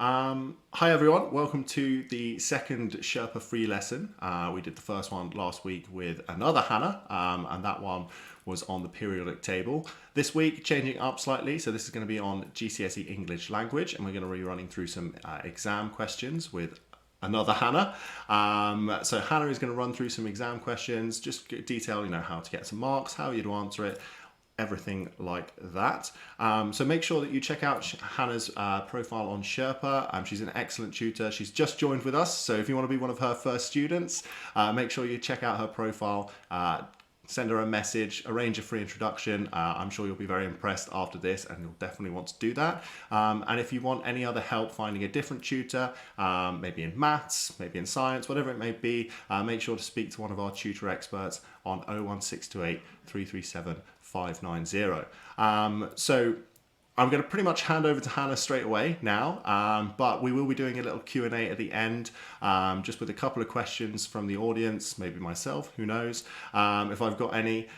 Hi everyone, welcome to the second Sherpa free lesson. We did the first one last week with another Hannah, and that one was on the periodic table. This week, changing up slightly, so this is going to be on GCSE English Language, and we're going to be running through some exam questions with another Hannah. So Hannah is going to run through some exam questions, just detail, how to get some marks, how you'd answer it, everything like that. So make sure that you check out Hannah's profile on Sherpa. She's an excellent tutor. She's just joined with us, so if you want to be one of her first students, make sure you check out her profile. Send her a message, arrange a free introduction. I'm sure you'll be very impressed after this, and you'll definitely want to do that. And if you want any other help finding a different tutor, maybe in maths, maybe in science, whatever it may be, make sure to speak to one of our tutor experts on 01628 337 590. So I'm going to pretty much hand over to Hannah straight away now, but we will be doing a little Q&A at the end, just with a couple of questions from the audience, maybe myself, who knows, if I've got any.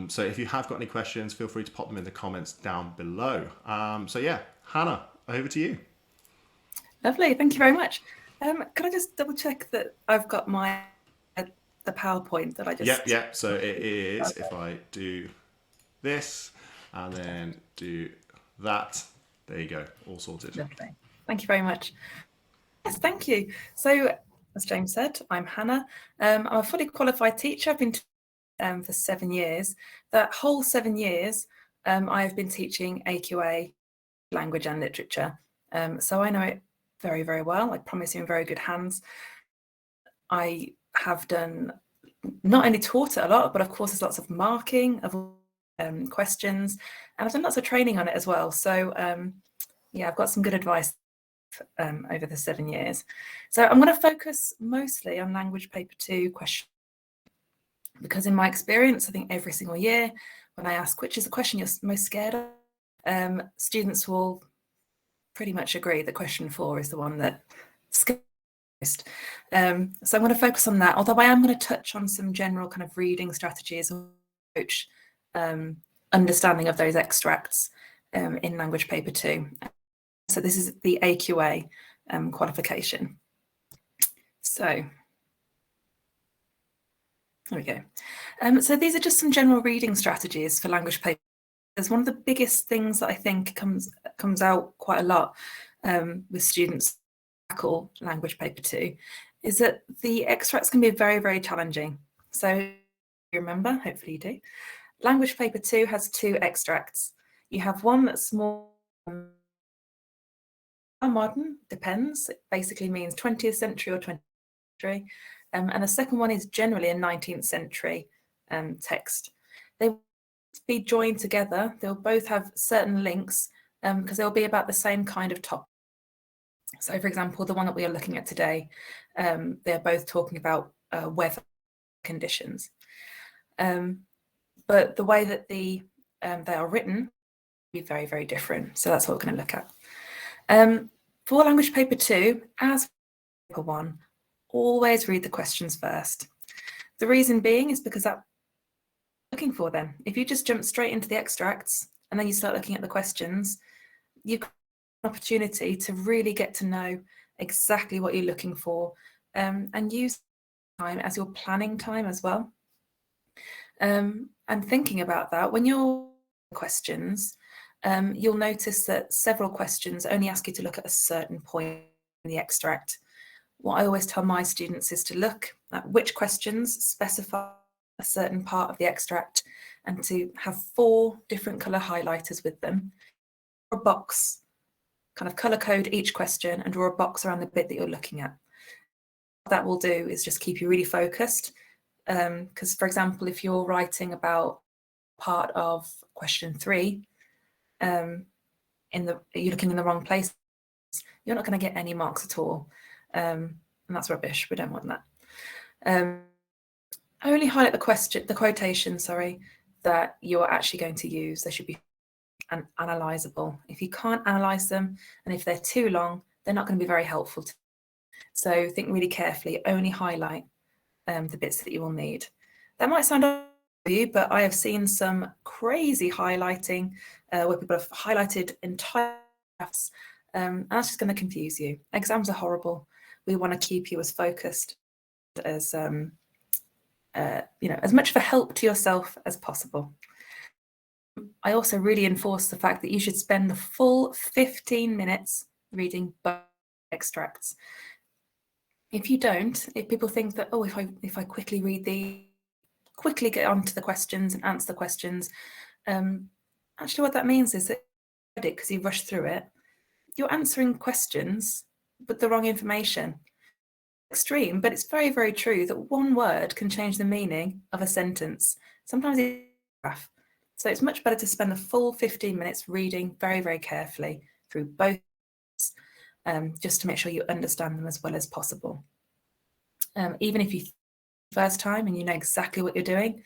So if you have got any questions, feel free to pop them in the comments down below. So yeah, Hannah, over to you. Lovely, thank you very much. Could I just double check that I've got the PowerPoint that I just... Yeah, so it is, if I do this and then do that, there you go, all sorted. Lovely. Thank you very much. Yes, thank you. So as James said, I'm Hannah. I'm a fully qualified teacher. I've been for 7 years. That whole 7 years I have been teaching AQA, language and literature. So I know it very, very well. I promise you're in very good hands. I have done, not only taught it a lot, but of course there's lots of marking of questions, and I've done lots of training on it as well. So yeah, I've got some good advice over the 7 years. So I'm going to focus mostly on language paper 2 questions, because in my experience, I think every single year when I ask which is the question you're most scared of, students will pretty much agree that question 4 is the one that scares most. So I'm going to focus on that, although I am going to touch on some general kind of reading strategies or approach understanding of those extracts in language paper 2. So this is the AQA qualification. So there we go. So these are just some general reading strategies for language paper. There's one of the biggest things that I think comes out quite a lot with students who tackle language paper 2 is that the extracts can be very, very challenging. So you remember, hopefully you do. Language paper 2 has 2 extracts. You have one that's more modern, depends. It basically means 20th century or 20th century. And the second one is generally a 19th century text. They will be joined together. They'll both have certain links because they'll be about the same kind of topic. So for example, the one that we are looking at today, they're both talking about weather conditions. But the way that they are written will be very, very different. So that's what we're going to look at. For language paper 2, as paper 1, always read the questions first. The reason being is because that's what you're looking for then. If you just jump straight into the extracts and then you start looking at the questions, you've got an opportunity to really get to know exactly what you're looking for and use time as your planning time as well. And thinking about that, when you're questions, you'll notice that several questions only ask you to look at a certain point in the extract. What I always tell my students is to look at which questions specify a certain part of the extract and to have 4 different colour highlighters with them. Draw a box, kind of colour code each question and draw a box around the bit that you're looking at. What that will do is just keep you really focused. Because, for example, if you're writing about part of question 3, you're looking in the wrong place, you're not going to get any marks at all. And that's rubbish. We don't want that. Only highlight the quotation, that you're actually going to use. They should be analysable. If you can't analyse them, and if they're too long, they're not going to be very helpful to you. So think really carefully, only highlight the bits that you will need. That might sound odd to you, but I have seen some crazy highlighting where people have highlighted entire graphs And that's just going to confuse you. Exams are horrible. We want to keep you as focused as as much of a help to yourself as possible. I also really enforce the fact that you should spend the full 15 minutes reading both extracts. If you don't, if people think that, oh, if I quickly read quickly get onto the questions and answer the questions, actually what that means is that because you rush through it, you're answering questions with the wrong information. Extreme, but it's very, very true that one word can change the meaning of a sentence. Sometimes it's a paragraph. So it's much better to spend the full 15 minutes reading very, very carefully through both, just to make sure you understand them as well as possible. Even if you first time and you know exactly what you're doing,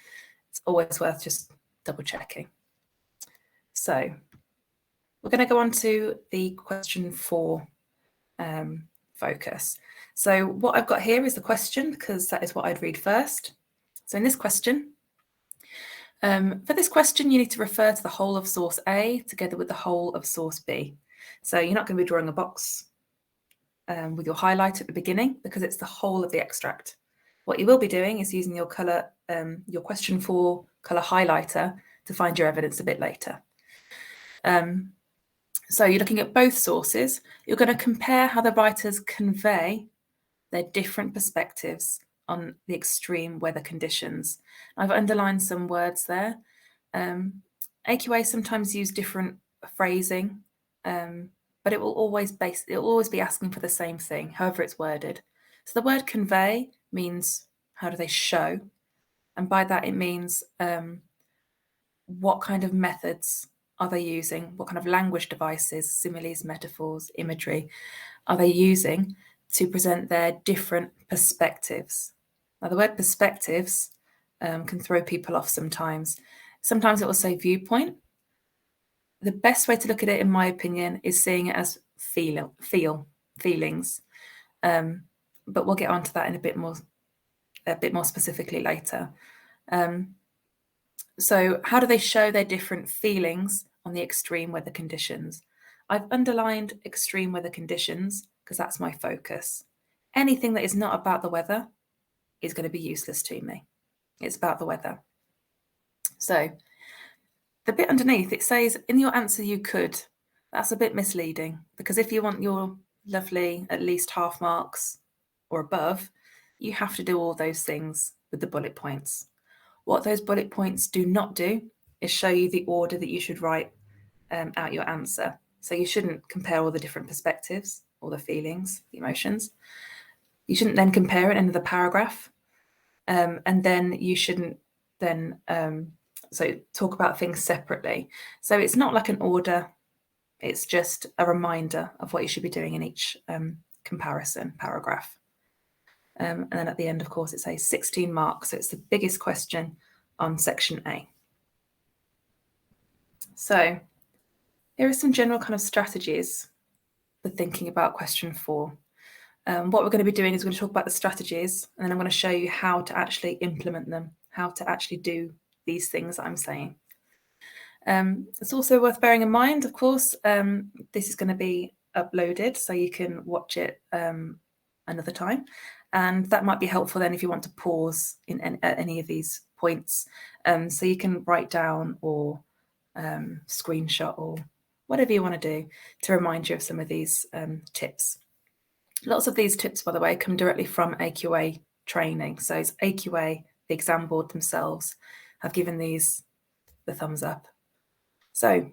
it's always worth just double checking. So we're going to go on to the question 4 focus. So what I've got here is the question, because that is what I'd read first. So in this question, for this question, you need to refer to the whole of source A together with the whole of source B. So you're not going to be drawing a box with your highlight at the beginning, because it's the whole of the extract. What you will be doing is using your colour, your question 4 colour highlighter to find your evidence a bit later. So you're looking at both sources. You're going to compare how the writers convey their different perspectives on the extreme weather conditions. I've underlined some words there. AQA sometimes use different phrasing, but it will always be asking for the same thing, however it's worded. So the word convey means how do they show, and by that it means what kind of methods are they using, what kind of language devices, similes, metaphors, imagery are they using to present their different perspectives. Now the word perspectives can throw people off sometimes. Sometimes it will say viewpoint. The best way to look at it, in my opinion, is seeing it as feelings. But we'll get onto that in a bit more specifically later. So how do they show their different feelings on the extreme weather conditions? I've underlined extreme weather conditions because that's my focus. Anything that is not about the weather is going to be useless to me. It's about the weather. So the bit underneath, it says, in your answer you could. That's a bit misleading, because if you want your lovely at least half marks or above, you have to do all those things with the bullet points. What those bullet points do not do is show you the order that you should write out your answer. So you shouldn't compare all the different perspectives, all the feelings, the emotions. You shouldn't then compare it into the paragraph. And then you shouldn't then so talk about things separately. So it's not like an order. It's just a reminder of what you should be doing in each comparison paragraph. And then at the end, of course, it says 16 marks. So it's the biggest question on section A. So here are some general kind of strategies for thinking about question 4. What we're going to be doing is we're going to talk about the strategies, and then I'm going to show you how to actually implement them, how to actually do these things that I'm saying. It's also worth bearing in mind, of course, this is going to be uploaded, so you can watch it another time. And that might be helpful then if you want to pause at any of these points. So you can write down or screenshot or whatever you want to do to remind you of some of these tips. Lots of these tips, by the way, come directly from AQA training. So it's AQA, the exam board themselves, have given these the thumbs up. So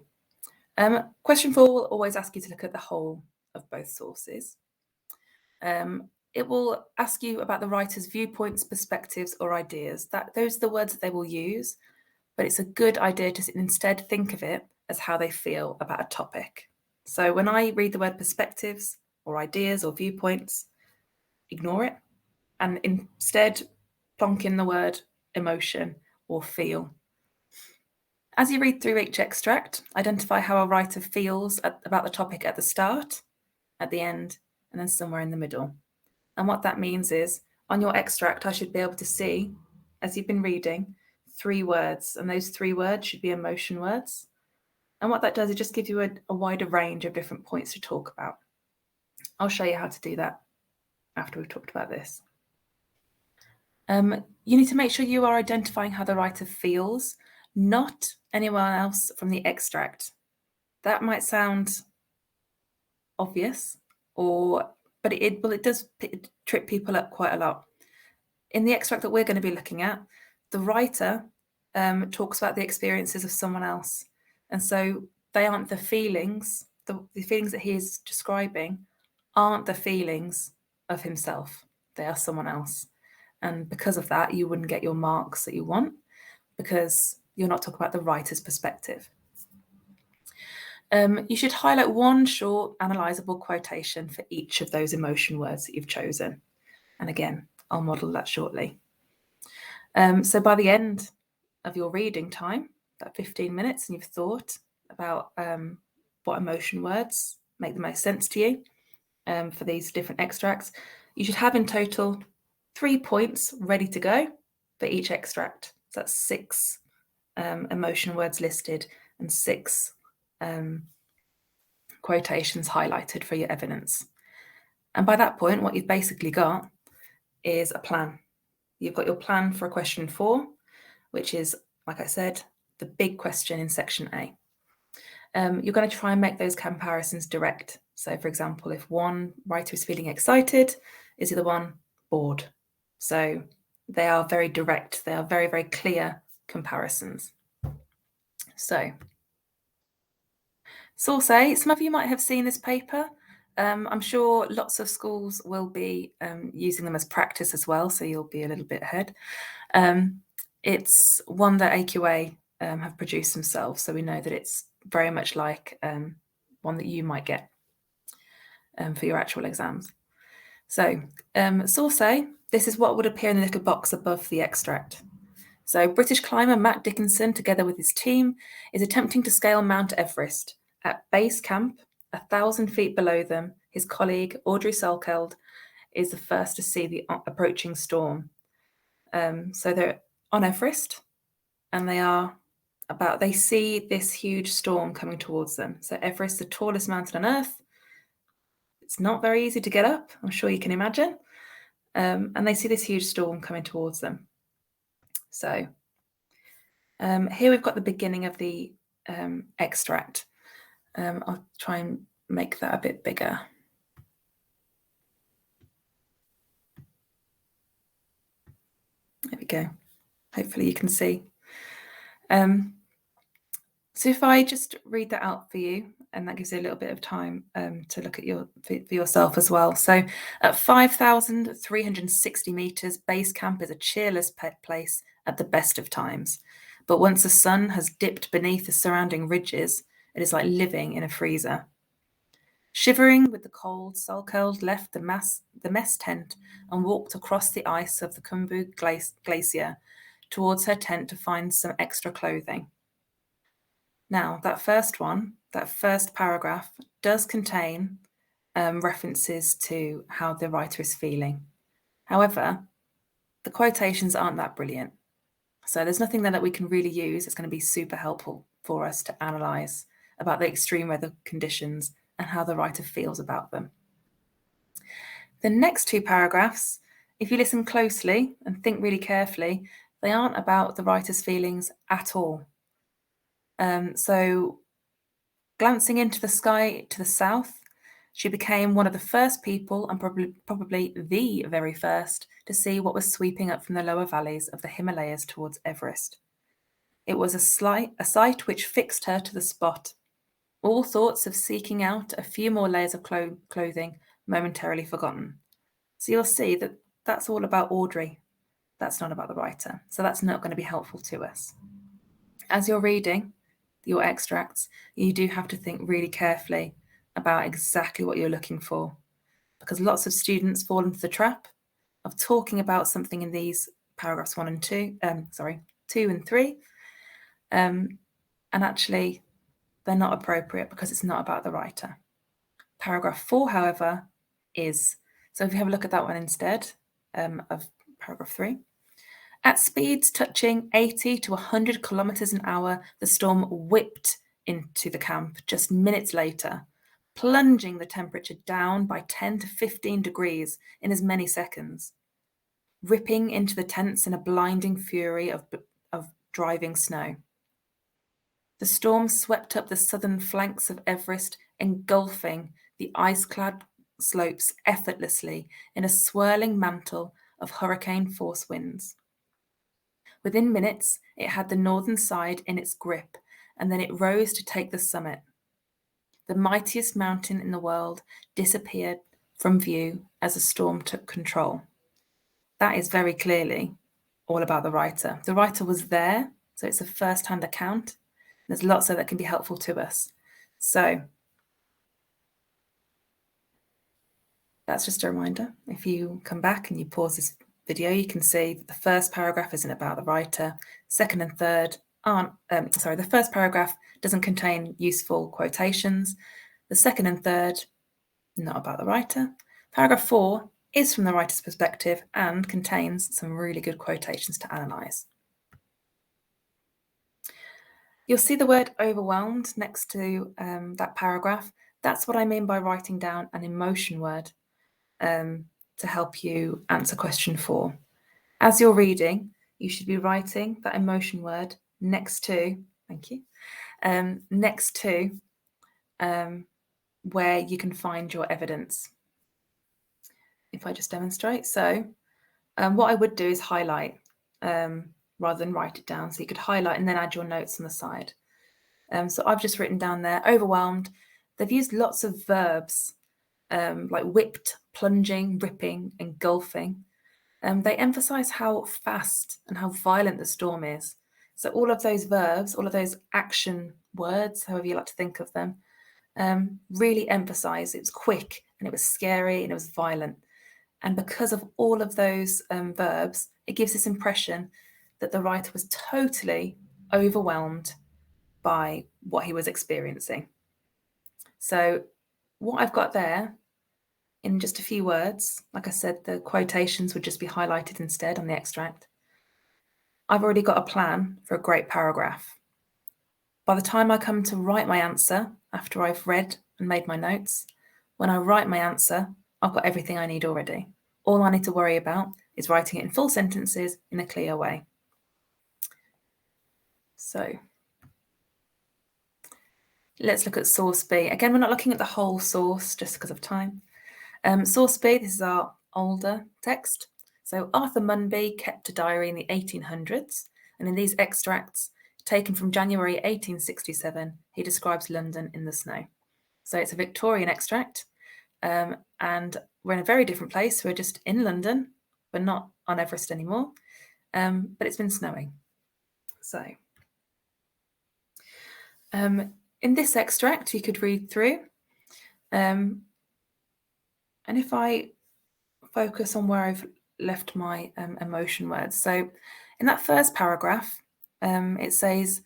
question 4 will always ask you to look at the whole of both sources. It will ask you about the writer's viewpoints, perspectives, or ideas. Those are the words that they will use, but it's a good idea to instead think of it as how they feel about a topic. So when I read the word perspectives or ideas or viewpoints, ignore it and instead plonk in the word emotion or feel. As you read through each extract, identify how a writer feels about the topic at the start, at the end, and then somewhere in the middle. And what that means is, on your extract, I should be able to see, as you've been reading, 3 words, and those 3 words should be emotion words. And what that does, it just gives you a wider range of different points to talk about. I'll show you how to do that after we've talked about this. You need to make sure you are identifying how the writer feels, not anyone else from the extract. That might sound obvious, but it does trip people up quite a lot. In the extract that we're going to be looking at, the writer talks about the experiences of someone else. And so they aren't the feelings, the feelings that he is describing aren't the feelings of himself. They are someone else. And because of that, you wouldn't get your marks that you want because you're not talking about the writer's perspective. You should highlight one short analysable quotation for each of those emotion words that you've chosen. And again, I'll model that shortly. So by the end of your reading time, that 15 minutes, and you've thought about what emotion words make the most sense to you for these different extracts, you should have in total 3 points ready to go for each extract. So that's 6 emotion words listed and 6 quotations highlighted for your evidence. And by that point, what you've basically got is a plan. You've got your plan for question 4, which is, like I said, the big question in section A. You're going to try and make those comparisons direct. So, for example, if one writer is feeling excited, is the other one bored? So they are very direct. They are very, very clear comparisons. So, source A, some of you might have seen this paper. I'm sure lots of schools will be using them as practice as well, so you'll be a little bit ahead. It's one that AQA have produced themselves, so we know that it's very much like one that you might get for your actual exams. So, source A, this is what would appear in the little box above the extract. So, British climber Matt Dickinson, together with his team, is attempting to scale Mount Everest. At base camp, 1,000 feet below them, his colleague, Audrey Salkeld, is the first to see the approaching storm. So they're on Everest, and they see this huge storm coming towards them. So Everest, the tallest mountain on Earth. It's not very easy to get up, I'm sure you can imagine. And they see this huge storm coming towards them. So here we've got the beginning of the extract. I'll try and make that a bit bigger. There we go. Hopefully you can see. So if I just read that out for you, and that gives you a little bit of time to look at for yourself as well. So at 5,360 meters, base camp is a cheerless place at the best of times. But once the sun has dipped beneath the surrounding ridges, it is like living in a freezer. Shivering with the cold, Salkeld left the mess tent and walked across the ice of the Khumbu Glacier towards her tent to find some extra clothing. Now, that first paragraph does contain references to how the writer is feeling. However, the quotations aren't that brilliant. So there's nothing there that we can really use that's going to be super helpful for us to analyse about the extreme weather conditions and how the writer feels about them. The next 2 paragraphs, if you listen closely and think really carefully, they aren't about the writer's feelings at all. So glancing into the sky to the south, she became one of the first people, and probably the very first, to see what was sweeping up from the lower valleys of the Himalayas towards Everest. It was a sight which fixed her to the spot. All thoughts of seeking out a few more layers of clothing momentarily forgotten. So you'll see that that's all about Audrey. That's not about the writer. So that's not going to be helpful to us. As you're reading your extracts, you do have to think really carefully about exactly what you're looking for, because lots of students fall into the trap of talking about something in these paragraphs 2 and 3, and actually they're not appropriate because it's not about the writer. Paragraph 4, however, is. So if you have a look at that one instead of paragraph 3. At speeds touching 80 to 100 kilometers an hour, the storm whipped into the camp just minutes later, plunging the temperature down by 10 to 15 degrees in as many seconds, ripping into the tents in a blinding fury of driving snow. The storm swept up the southern flanks of Everest, engulfing the ice-clad slopes effortlessly in a swirling mantle of hurricane-force winds. Within minutes, it had the northern side in its grip, and then it rose to take the summit. The mightiest mountain in the world disappeared from view as the storm took control. That is very clearly all about the writer. The writer was there, so it's a first-hand account. There's lots of that can be helpful to us. So that's just a reminder. If you come back and you pause this video, you can see that the first paragraph isn't about the writer. Second and third aren't, the first paragraph doesn't contain useful quotations. The second and third, not about the writer. Paragraph 4 is from the writer's perspective and contains some really good quotations to analyse. You'll see the word overwhelmed next to that paragraph. That's what I mean by writing down an emotion word to help you answer question 4. As you're reading, you should be writing that emotion word next to, thank you, next to where you can find your evidence. If I just demonstrate. So what I would do is highlight rather than write it down. So you could highlight and then add your notes on the side. So I've just written down there, overwhelmed. They've used lots of verbs like whipped, plunging, ripping, engulfing. They emphasize how fast and how violent the storm is. So all of those verbs, all of those action words, however you like to think of them, really emphasize it was quick and it was scary and it was violent. And because of all of those verbs, it gives this impression that the writer was totally overwhelmed by what he was experiencing. So what I've got there in just a few words, like I said, the quotations would just be highlighted instead on the extract. I've already got a plan for a great paragraph. By the time I come to write my answer, after I've read and made my notes, when I write my answer, I've got everything I need already. All I need to worry about is writing it in full sentences in a clear way. So let's look at source B. Again, we're not looking at the whole source just because of time. Source B, this is our older text. So Arthur Munby kept a diary in the 1800s, and in these extracts, taken from January 1867, he describes London in the snow. So it's a Victorian extract, and we're in a very different place. We're just in London. We're not on Everest anymore, but it's been snowing. So in this extract, you could read through, and if I focus on where I've left my emotion words. So in that first paragraph, it says,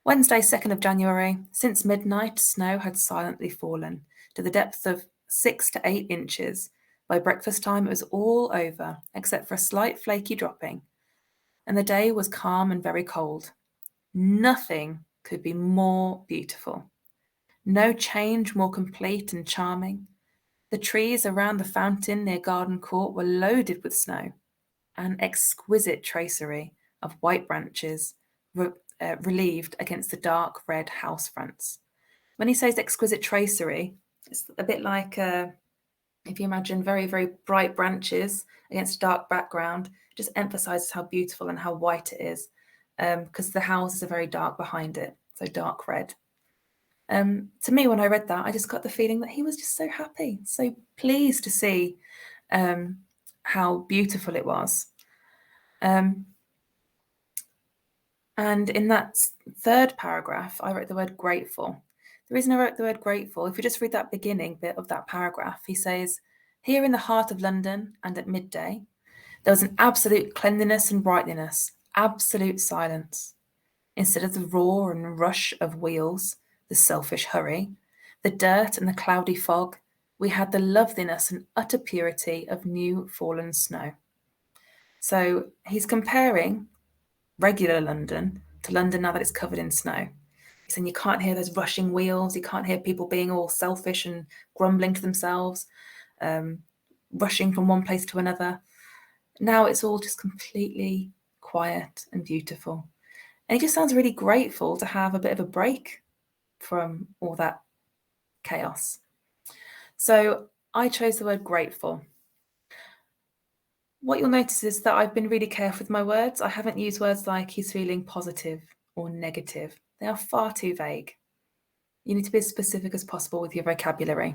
Wednesday, 2nd of January, since midnight, snow had silently fallen to the depth of 6 to 8 inches. By breakfast time, it was all over, except for a slight flaky dropping. And the day was calm and very cold. Nothing could be more beautiful. No change more complete and charming. The trees around the fountain near Garden Court were loaded with snow, an exquisite tracery of white branches relieved against the dark red house fronts. When he says exquisite tracery, it's a bit like if you imagine very, very bright branches against a dark background, it just emphasizes how beautiful and how white it is, because the houses are very dark behind it, so dark red. To me, when I read that, I just got the feeling that he was just so happy, so pleased to see how beautiful it was. And in that third paragraph, I wrote the word grateful. The reason I wrote the word grateful, if you just read that beginning bit of that paragraph, he says, here in the heart of London and at midday, there was an absolute cleanliness and brightliness, absolute silence. Instead of the roar and rush of wheels, the selfish hurry, the dirt and the cloudy fog, we had the loveliness and utter purity of new fallen snow. So he's comparing regular London to London now that it's covered in snow. And you can't hear those rushing wheels. You can't hear people being all selfish and grumbling to themselves, rushing from one place to another. Now it's all just completely quiet and beautiful. And he just sounds really grateful to have a bit of a break from all that chaos. So I chose the word grateful. What you'll notice is that I've been really careful with my words. I haven't used words like he's feeling positive or negative. They are far too vague. You need to be as specific as possible with your vocabulary.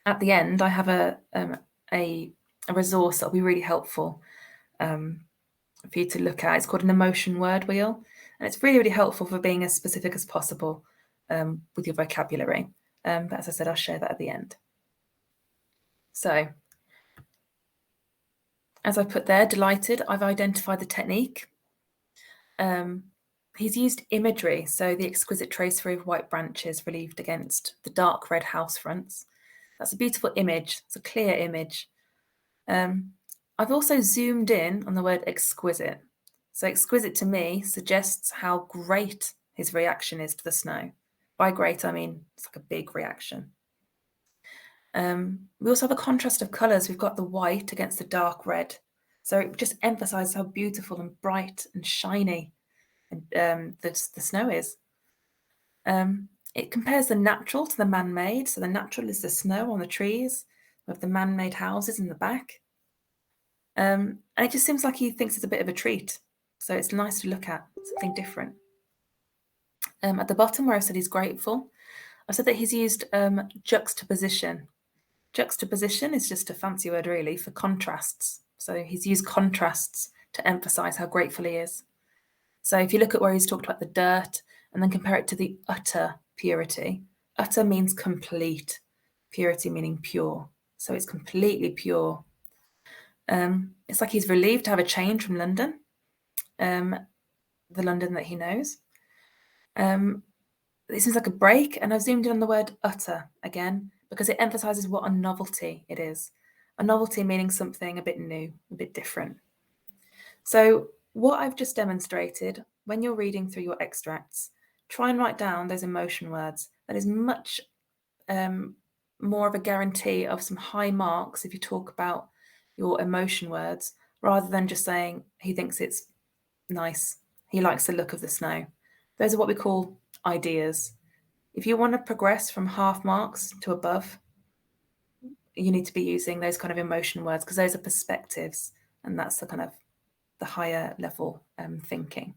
At the end, I have a resource that'll be really helpful for you to look at. It's called an emotion word wheel, and it's really, really helpful for being as specific as possible with your vocabulary. But as I said, I'll share that at the end. So, as I put there, delighted, I've identified the technique. He's used imagery, so the exquisite tracery of white branches relieved against the dark red house fronts. That's a beautiful image. It's a clear image. I've also zoomed in on the word exquisite. So exquisite to me suggests how great his reaction is to the snow. By great, I mean it's like a big reaction. We also have a contrast of colours. We've got the white against the dark red. So it just emphasises how beautiful and bright and shiny the snow is. It compares the natural to the man-made. So the natural is the snow on the trees with the man-made houses in the back. And it just seems like he thinks it's a bit of a treat. So it's nice to look at, something different. At the bottom where I said he's grateful, I said that he's used juxtaposition. Juxtaposition is just a fancy word really for contrasts. So he's used contrasts to emphasize how grateful he is. So if you look at where he's talked about the dirt and then compare it to the utter purity, utter means complete, purity meaning pure. So it's completely pure. It's like he's relieved to have a change from London, the London that he knows. It seems like a break, and I've zoomed in on the word utter again because it emphasizes what a novelty it is. A novelty meaning something a bit new, a bit different. So what I've just demonstrated, when you're reading through your extracts, try and write down those emotion words. That is much more of a guarantee of some high marks if you talk about your emotion words, rather than just saying he thinks it's nice, he likes the look of the snow. Those are what we call ideas. If you want to progress from half marks to above, you need to be using those kind of emotion words because those are perspectives, and that's the kind of the higher level thinking.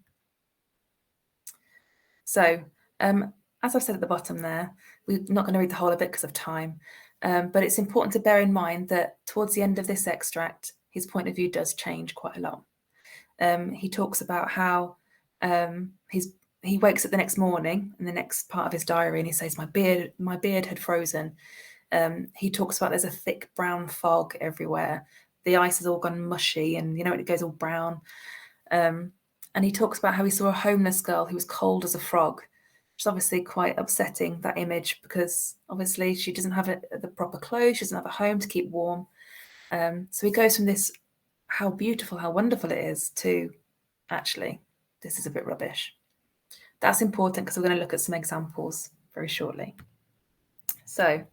So as I've said at the bottom there, we're not going to read the whole of it because of time, but it's important to bear in mind that towards the end of this extract, his point of view does change quite a lot. He talks about how he wakes up the next morning in the next part of his diary and he says, my beard had frozen. He talks about there's a thick brown fog everywhere. The ice has all gone mushy and, you know, it goes all brown. And he talks about how he saw a homeless girl who was cold as a frog, which is obviously quite upsetting, that image, because obviously she doesn't have the proper clothes, she doesn't have a home to keep warm. So he goes from this, how beautiful, how wonderful it is, to actually, this is a bit rubbish. That's important because we're going to look at some examples very shortly. So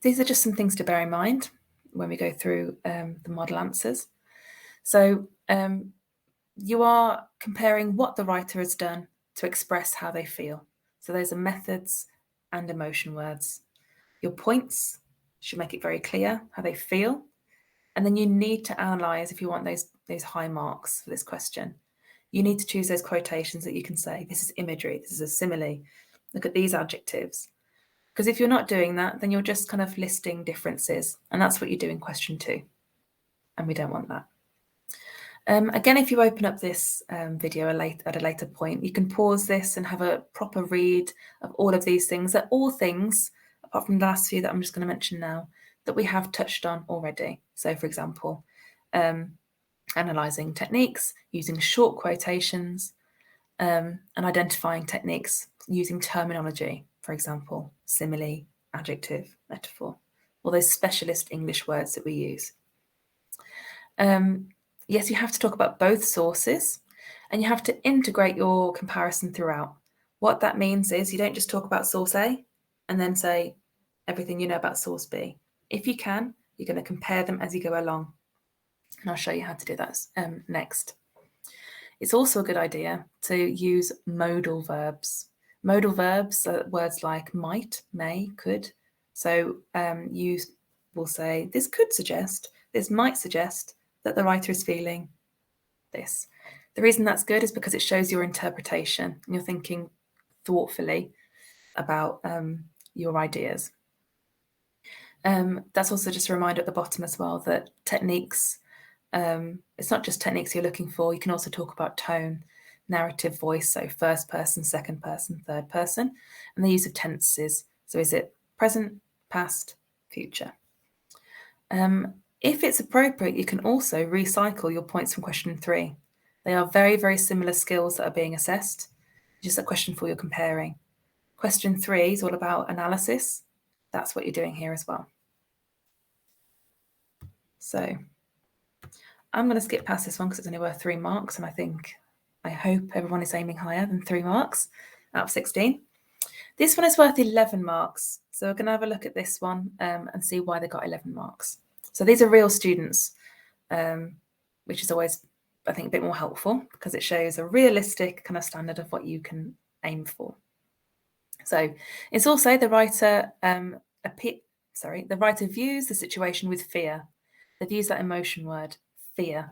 these are just some things to bear in mind when we go through the model answers. So you are comparing what the writer has done to express how they feel. So those are methods and emotion words. Your points should make it very clear how they feel. And then you need to analyse if you want those high marks for this question. You need to choose those quotations that you can say, this is imagery, this is a simile, look at these adjectives. Because if you're not doing that, then you're just kind of listing differences. And that's what you do in question 2. And we don't want that. Again, if you open up this video at a later point, you can pause this and have a proper read of all of these things. They're all things, apart from the last few that I'm just going to mention now, that we have touched on already. So, for example, analysing techniques, using short quotations, and identifying techniques using terminology, for example, simile, adjective, metaphor, all those specialist English words that we use. Yes, you have to talk about both sources, and you have to integrate your comparison throughout. What that means is you don't just talk about source A and then say everything you know about source B. If you can, you're going to compare them as you go along. And I'll show you how to do that next. It's also a good idea to use modal verbs. Modal verbs are words like might, may, could. So you will say, this could suggest, this might suggest that the writer is feeling this. The reason that's good is because it shows your interpretation and you're thinking thoughtfully about your ideas. That's also just a reminder at the bottom as well that techniques, it's not just techniques you're looking for, you can also talk about tone, narrative voice, so first person, second person, third person, and the use of tenses. So is it present, past, future? If it's appropriate, you can also recycle your points from question 3. They are very, very similar skills that are being assessed, just a question for you're comparing. Question 3 is all about analysis. That's what you're doing here as well. So I'm going to skip past this one because it's only worth 3 marks, and I hope everyone is aiming higher than 3 marks out of 16. This one is worth 11 marks. So we're going to have a look at this one and see why they got 11 marks. So these are real students, which is always, I think, a bit more helpful because it shows a realistic kind of standard of what you can aim for. So it's also the writer the writer views the situation with fear. They've used that emotion word, fear.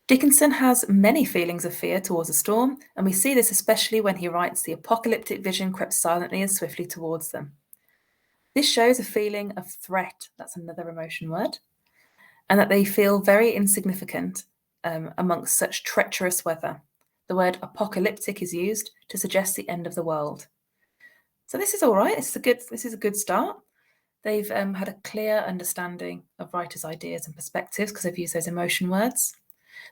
Dickinson has many feelings of fear towards a storm, and we see this especially when he writes the apocalyptic vision crept silently and swiftly towards them. This shows a feeling of threat, that's another emotion word, and that they feel very insignificant amongst such treacherous weather. The word apocalyptic is used to suggest the end of the world. So this is all right. This is a good start. They've had a clear understanding of writers' ideas and perspectives because they've used those emotion words.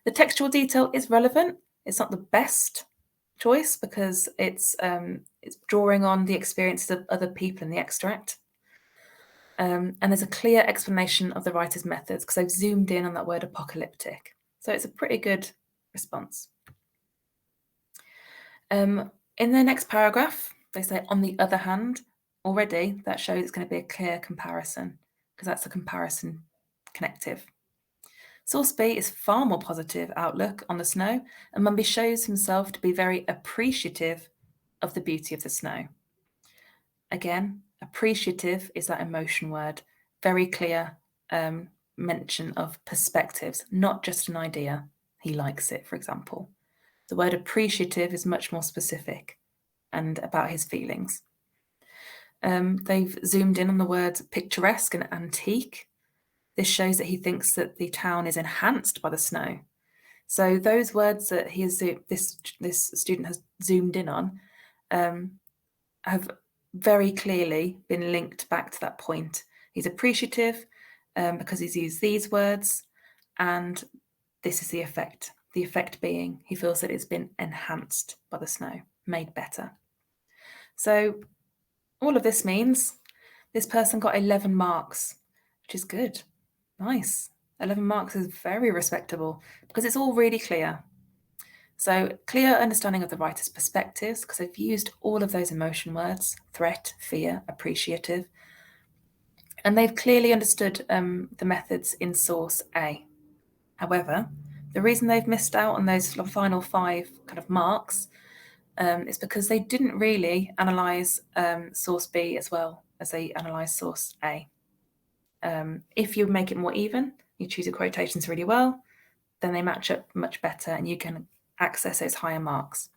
The textual detail is relevant. It's not the best choice because it's drawing on the experiences of other people in the extract. And there's a clear explanation of the writer's methods because they've zoomed in on that word apocalyptic. So it's a pretty good response. In their next paragraph, they say, on the other hand, already that shows it's going to be a clear comparison because that's the comparison connective. Source B is far more positive outlook on the snow, and Mumby shows himself to be very appreciative of the beauty of the snow. Again, appreciative is that emotion word, very clear mention of perspectives, not just an idea. He likes it, for example. The word appreciative is much more specific and about his feelings. They've zoomed in on the words picturesque and antique. This shows that he thinks that the town is enhanced by the snow. So those words that this student has zoomed in on have very clearly been linked back to that point. He's appreciative because he's used these words, and this is the effect. The effect being he feels that it's been enhanced by the snow, made better. So all of this means this person got 11 marks, which is good. Nice. 11 marks is very respectable because it's all really clear. So clear understanding of the writer's perspectives because they've used all of those emotion words, threat, fear, appreciative, and they've clearly understood the methods in source A. However, the reason they've missed out on those final 5 kind of marks is because they didn't really analyse source B as well as they analysed source A. If you make it more even, you choose your quotations really well, then they match up much better and you can access those higher marks.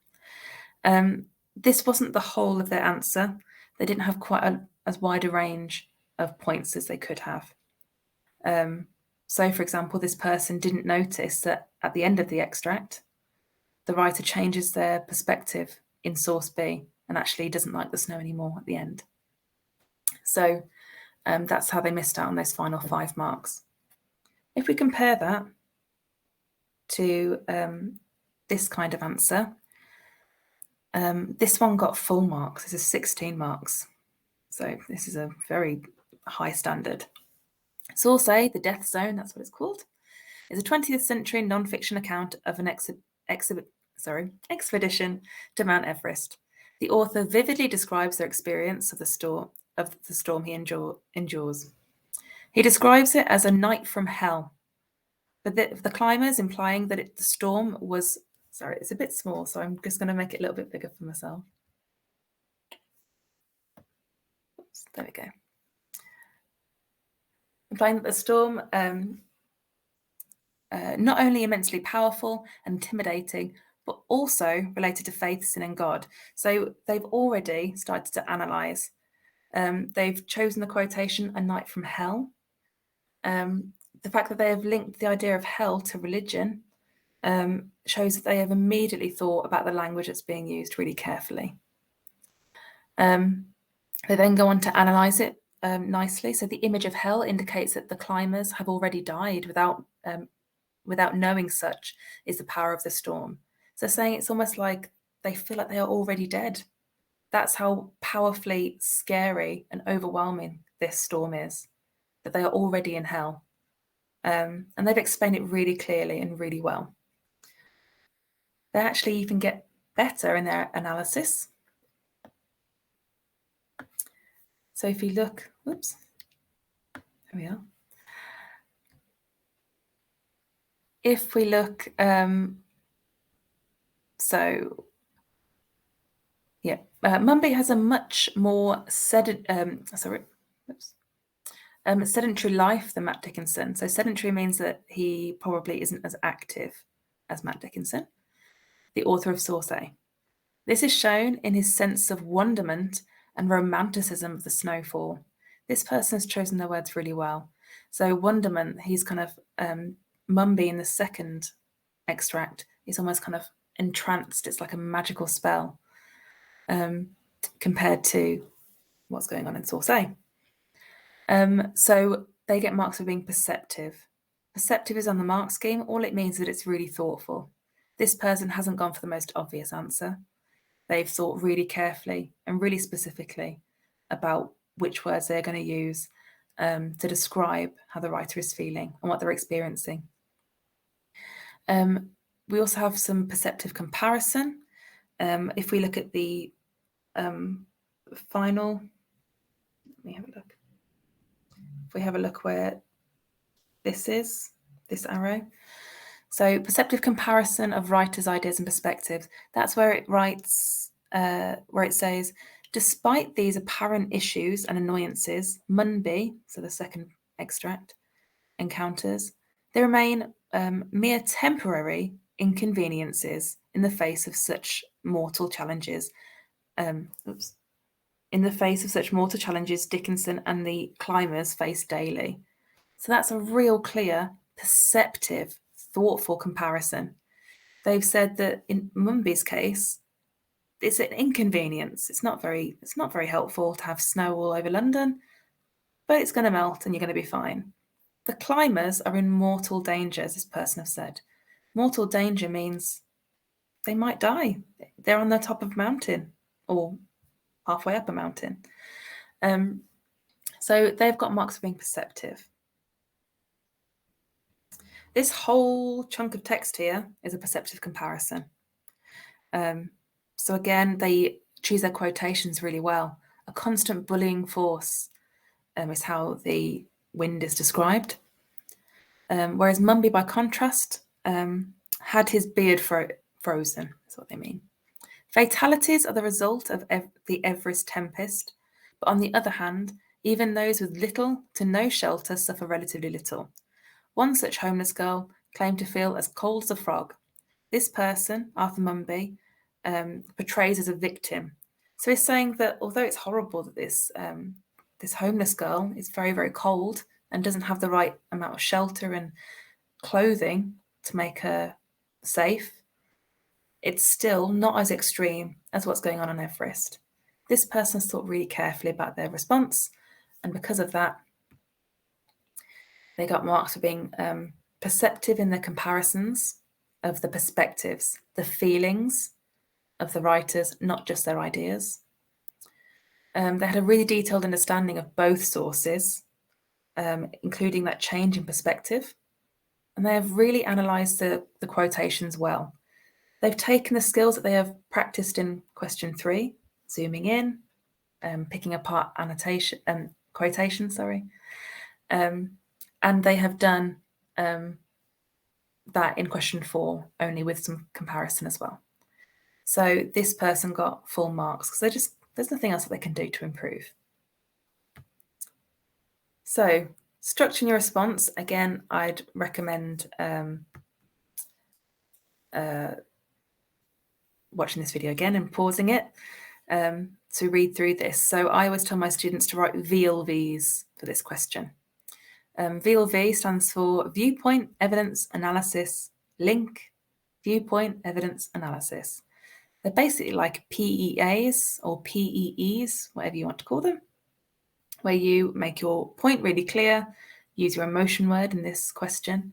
This wasn't the whole of their answer. They didn't have quite as wide a range of points as they could have. So, for example, this person didn't notice that at the end of the extract, the writer changes their perspective in source B and actually doesn't like the snow anymore at the end. So that's how they missed out on those final 5 marks. If we compare that to this kind of answer, this one got full marks. This is 16 marks. So this is a very high standard. Source A, The Death Zone, that's what it's called, is a 20th century non-fiction account of an expedition to Mount Everest. The author vividly describes their experience of the storm he endures. He describes it as a night from hell. But the climbers implying that the storm was, sorry, it's a bit small, so I'm just going to make it a little bit bigger for myself. Oops, there we go. Implying that the storm, not only immensely powerful and intimidating, but also related to faith, sin, and God. So they've already started to analyse. They've chosen the quotation, a night from hell. The fact that they have linked the idea of hell to religion shows that they have immediately thought about the language that's being used really carefully. They then go on to analyse it nicely. So the image of hell indicates that the climbers have already died without knowing such is the power of the storm. So saying it's almost like they feel like they are already dead. That's how powerfully scary and overwhelming this storm is, that they are already in hell. And they've explained it really clearly and really well. They actually even get better in their analysis. So if you look, whoops, there we are. If we look, Mumby has a much more sedentary life than Matt Dickinson. So sedentary means that he probably isn't as active as Matt Dickinson, the author of Source A. This is shown in his sense of wonderment and romanticism of the snowfall. This person has chosen their words really well. So wonderment, he's kind of, Mumby in the second extract is almost kind of entranced. It's like a magical spell compared to what's going on in Source A. So they get marks for being perceptive. Perceptive is on the mark scheme. All it means is that it's really thoughtful. This person hasn't gone for the most obvious answer. They've thought really carefully and really specifically about which words they're going to use to describe how the writer is feeling and what they're experiencing. We also have some perceptive comparison. If we look at the final, let me have a look. If we have a look where this is, this arrow. So perceptive comparison of writers' ideas and perspectives. That's where it writes, where it says, despite these apparent issues and annoyances, Mumby, so the second extract, encounters, they remain mere temporary inconveniences in the face of such mortal challenges. In the face of such mortal challenges Dickinson and the climbers face daily. So that's a real clear, perceptive, thoughtful comparison. They've said that in Mumby's case, it's an inconvenience. It's not very helpful to have snow all over London, but it's going to melt and you're going to be fine. The climbers are in mortal danger, as this person has said. Mortal danger means they might die. They're on the top of a mountain or halfway up a mountain. So they've got marks for being perceptive. This whole chunk of text here is a perceptive comparison. So again, they choose their quotations really well. A constant bullying force is how the wind is described. Whereas Mumby, by contrast, had his beard frozen, is what they mean. Fatalities are the result of the Everest tempest, but on the other hand, even those with little to no shelter suffer relatively little. One such homeless girl claimed to feel as cold as a frog. This person, Arthur Mumby, portrays as a victim. So he's saying that although it's horrible that this homeless girl is very, very cold and doesn't have the right amount of shelter and clothing to make her safe, it's still not as extreme as what's going on Everest. This person's thought really carefully about their response, and because of that, they got marks for being perceptive in their comparisons of the perspectives, the feelings of the writers, not just their ideas. They had a really detailed understanding of both sources, including that change in perspective, and they have really analysed the quotations well. They've taken the skills that they have practiced in question 3, zooming in, picking apart annotation, quotation, and they have done that in question 4 only with some comparison as well. So this person got full marks because there's nothing else that they can do to improve. So structuring your response, again, I'd recommend watching this video again and pausing it to read through this. So I always tell my students to write VLVs for this question. VLV stands for Viewpoint, Evidence, Analysis, Link, Viewpoint, Evidence, Analysis. They're basically like PEAs or PEEs, whatever you want to call them, where you make your point really clear, use your emotion word in this question.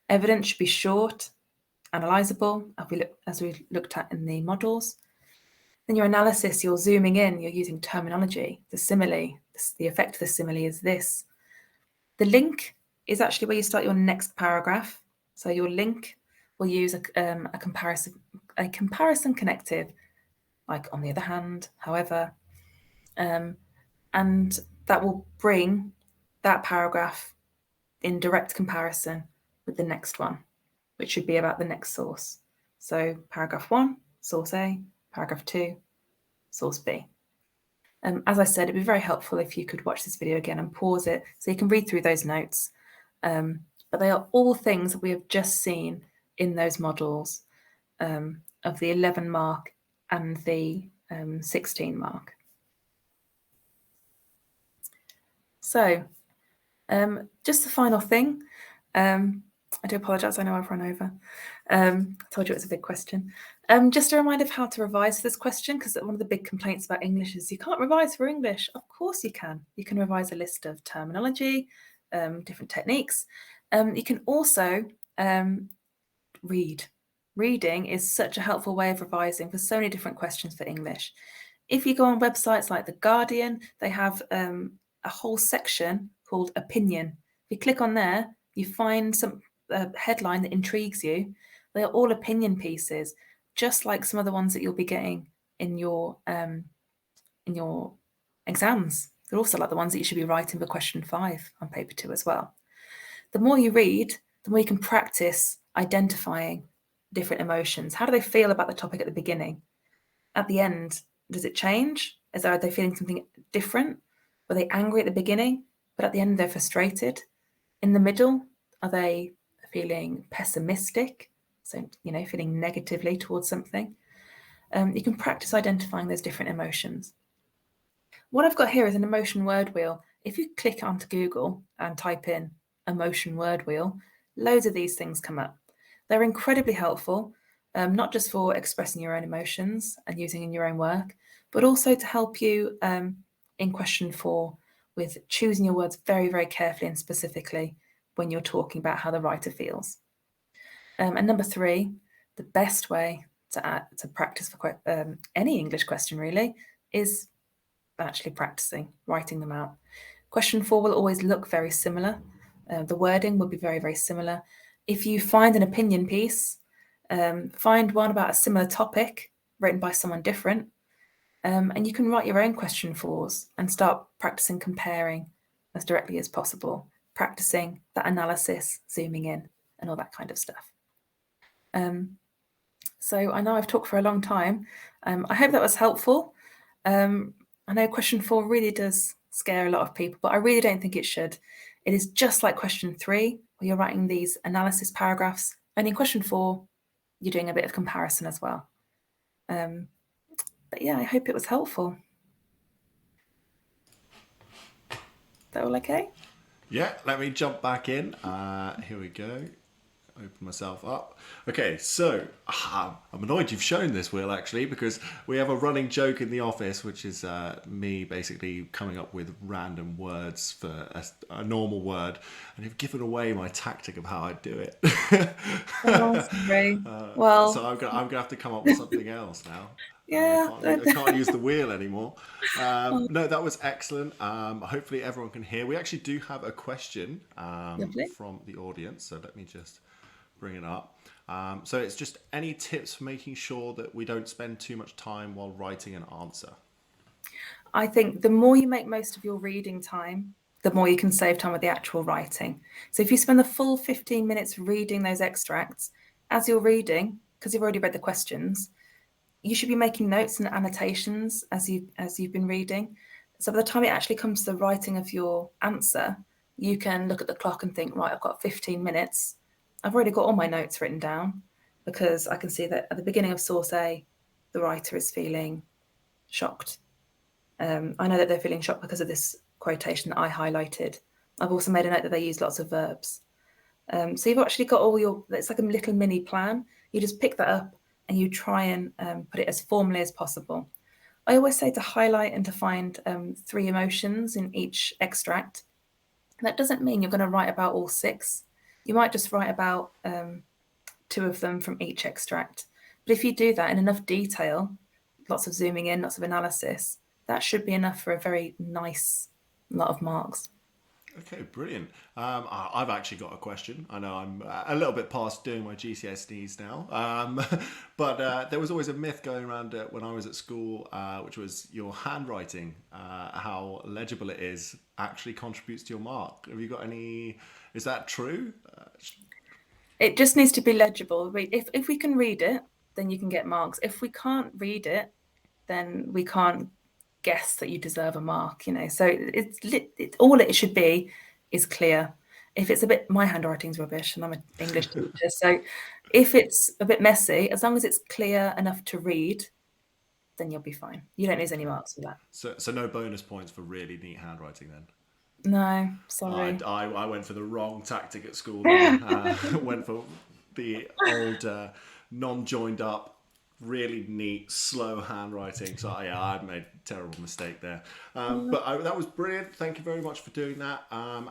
Evidence should be short, analysable, as we looked at in the models. Then your analysis, you're zooming in, you're using terminology, the simile, the effect of the simile is this. The link is actually where you start your next paragraph. So your link will use a comparison connective, like on the other hand, however, and that will bring that paragraph in direct comparison with the next one, which should be about the next source. So paragraph 1, source A, paragraph 2, source B. As I said, it'd be very helpful if you could watch this video again and pause it so you can read through those notes. But they are all things that we have just seen in those models of the 11 mark and the 16 mark. So just the final thing, I do apologise, I know I've run over. I told you it was a big question. Just a reminder of how to revise for this question, because one of the big complaints about English is you can't revise for English. Of course you can. You can revise a list of terminology, different techniques. You can also read. Reading is such a helpful way of revising for so many different questions for English. If you go on websites like The Guardian, they have a whole section called Opinion. If you click on there, you find some headline that intrigues you. They are all opinion pieces, just like some of the ones that you'll be getting in your exams. They're also like the ones that you should be writing for question 5 on paper 2 as well. The more you read, the more you can practice identifying different emotions. How do they feel about the topic at the beginning? At the end, does it change? Are they feeling something different? Were they angry at the beginning, but at the end they're frustrated? In the middle, are they feeling pessimistic? So, feeling negatively towards something. You can practice identifying those different emotions. What I've got here is an emotion word wheel. If you click onto Google and type in emotion word wheel, loads of these things come up. They're incredibly helpful, not just for expressing your own emotions and using in your own work, but also to help you in question 4 with choosing your words very, very carefully and specifically when you're talking about how the writer feels. And number 3, the best way to practice for any English question really is actually practicing, writing them out. Question 4 will always look very similar. The wording will be very, very similar. If you find an opinion piece, find one about a similar topic written by someone different, and you can write your own question 4s and start practicing comparing as directly as possible, practicing that analysis, zooming in, and all that kind of stuff. So I know I've talked for a long time. I hope that was helpful. I know question 4 really does scare a lot of people, but I really don't think it should. It is just like question 3, where you're writing these analysis paragraphs, and in question 4, you're doing a bit of comparison as well. But yeah, I hope it was helpful. Is that all okay? Yeah, let me jump back in. Here we go. Open myself up. Okay, so I'm annoyed you've shown this, Will, actually, because we have a running joke in the office, which is me basically coming up with random words for a normal word, and you've given away my tactic of how I do it. Oh, sorry. Well, so I'm gonna have to come up with something else now. yeah. I can't use the wheel anymore. No, that was excellent. Hopefully everyone can hear. We actually do have a question Lovely. from the audience, so let me just bringing up. So it's just any tips for making sure that we don't spend too much time while writing an answer? I think the more you make most of your reading time, the more you can save time with the actual writing. So if you spend the full 15 minutes reading those extracts, as you're reading, because you've already read the questions, you should be making notes and annotations as you've been reading. So by the time it actually comes to the writing of your answer, you can look at the clock and think, right, I've got 15 minutes. I've already got all my notes written down because I can see that at the beginning of source A, the writer is feeling shocked. I know that they're feeling shocked because of this quotation that I highlighted. I've also made a note that they use lots of verbs. So you've actually got all your, it's like a little mini plan. You just pick that up and you try and put it as formally as possible. I always say to highlight and to find 3 emotions in each extract. That doesn't mean you're going to write about all 6. You might just write about 2 of them from each extract. But if you do that in enough detail, lots of zooming in, lots of analysis, that should be enough for a very nice lot of marks. Okay, brilliant. I've actually got a question. I know I'm a little bit past doing my GCSEs now, but there was always a myth going around when I was at school, which was your handwriting, how legible it is, actually contributes to your mark. Have you got any? Is that true? It just needs to be legible. If we can read it, then you can get marks. If we can't read it, then we can't guess that you deserve a mark, So all it should be is clear. If it's a bit, my handwriting's rubbish and I'm an English teacher. So if it's a bit messy, as long as it's clear enough to read, then you'll be fine. You don't lose any marks for that. So no bonus points for really neat handwriting then? No, sorry. I went for the wrong tactic at school then. Went for the old non-joined up, really neat, slow handwriting. So yeah, I made a terrible mistake there. That was brilliant. Thank you very much for doing that.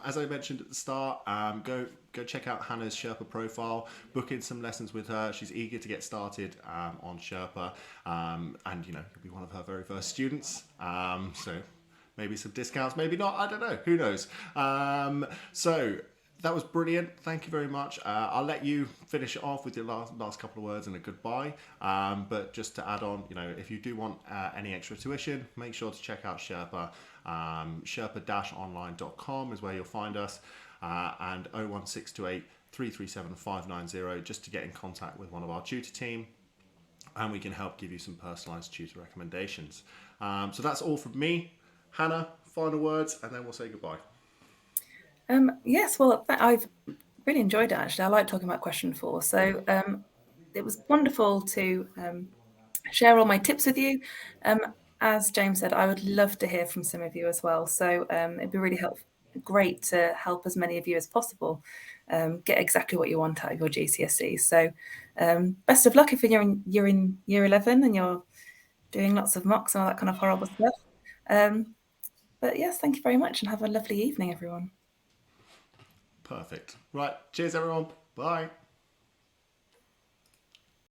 As I mentioned at the start, go check out Hannah's Sherpa profile. Book in some lessons with her. She's eager to get started on Sherpa, and you'll be one of her very first students. So maybe some discounts, maybe not. I don't know. Who knows? So that was brilliant. Thank you very much. I'll let you finish it off with your last couple of words and a goodbye. But just to add on, if you do want any extra tuition, make sure to check out Sherpa. Sherpa-online.com is where you'll find us. And 01628 337 590 just to get in contact with one of our tutor team. And we can help give you some personalised tutor recommendations. So that's all from me. Hannah, final words, and then we'll say goodbye. Yes, well, I've really enjoyed it, actually. I like talking about question 4. So it was wonderful to share all my tips with you. As James said, I would love to hear from some of you as well. So it'd be really great to help as many of you as possible get exactly what you want out of your GCSE. So best of luck if you're in year 11 and you're doing lots of mocks and all that kind of horrible stuff. But yes, thank you very much and have a lovely evening, everyone. Perfect. Right. Cheers, everyone. Bye.